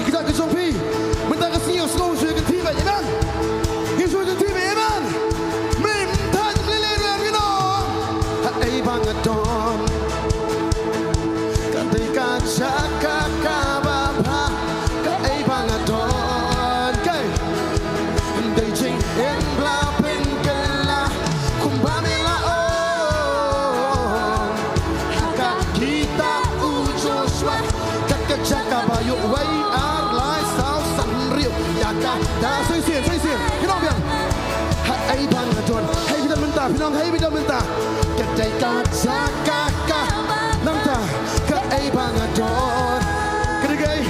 gesagt ke Sophi, minta ke sngi slow suy ke team vậy amen. Như suy ke team amen. Mình thân lên lên cái nó. Ai bang adon. Ketika Jaka Banbha, ai bang adon. Kay. Day jing in bla Pynkylla, kumbamila on. Haka kita U Jisu, kaka Jaka bayu way our life sao san riu. Jaka dah suy xiên cái nó biang. Ai bang adon, hai kita minta, pinong hai kita minta. Ketika Jaka Nanta, ai bang adon. Kedegai,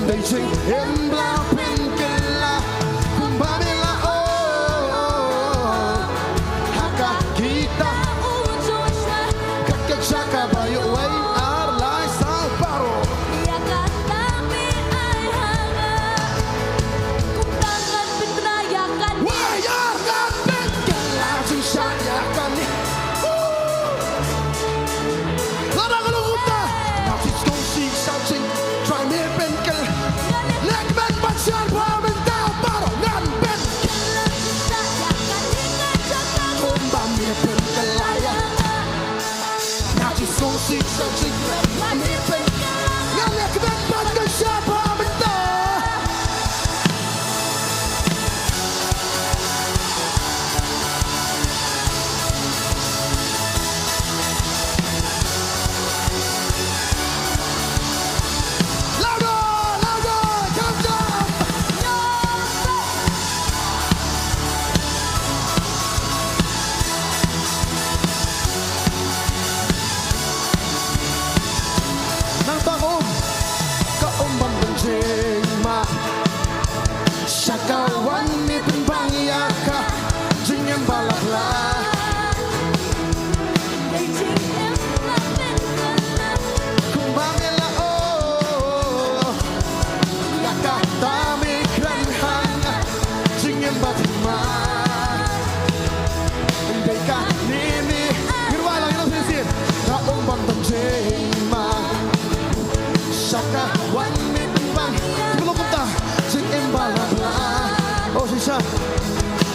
day jing in bla Pynkylla, kumbamila on. Haka kita U Jisu, kaka Jaka bayu way our life sao baroh. Jingshad ya kan ni. Lara kalau kita, now it's going to see something. Try me Pynkylla. Leg man bacian pamenta baroh Ngan kumbang me Pynkylla ya. Now it's going to see something. Try me Pynkylla. Leg man bacian pamenta. Kawan ni Pynbang Jaka, jingbha lah. Kumbamila oh, Jaka tami kran hang, jingbha timah. Deka nini, girwa lang ino sinisin. Kaumbang jingbha, Jaka wan ni Pynbang. Sebelum kita jingbha lah. Oh sisa,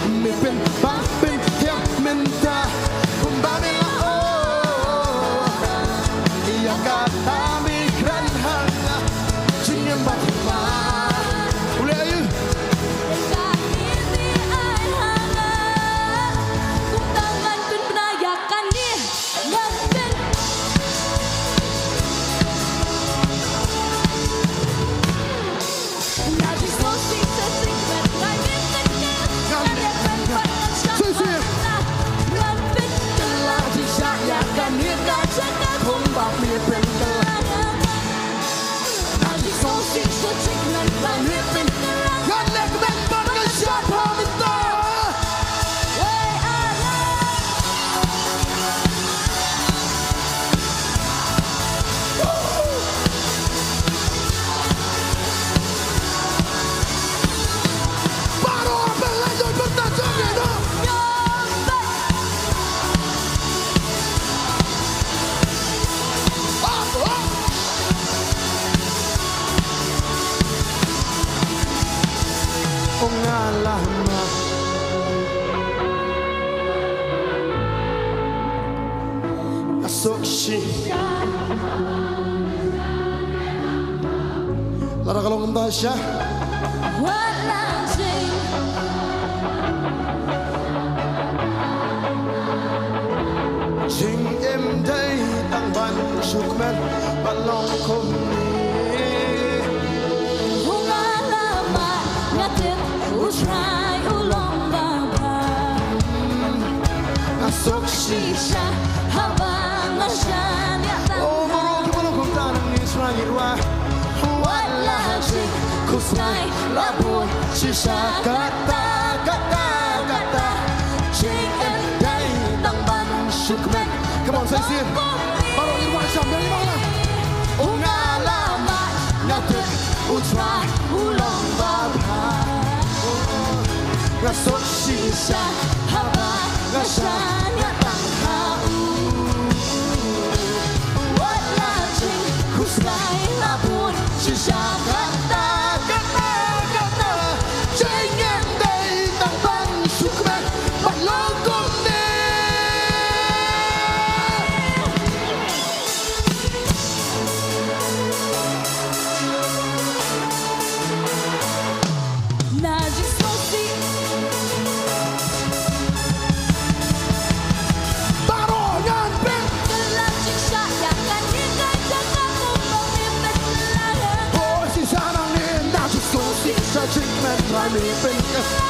mi Pynbang pynkhraw minta, kumbamila oh, Jaka tami kran hang, jingbha timah. Boleh ayu? Lara kalau ngentah siya. Jing em đây tăng ban suk men balong kom ni. Nonggialam ngatin U Trai U Nongpynbiang. Asok sisa Haba ngasyan ya oh baroh gimana kau tanang ni selagi dua. Kusnai labur sisa kata Jing em day tang ban suk men. Come on say it. Baroh irwan sam dari mana? Nonggialam ngatin U Trai U Nongpynbiang. Ngasok sisa Haba ngasyan ya Kusnai labur sisa kata นี่เป็นกษัตริย์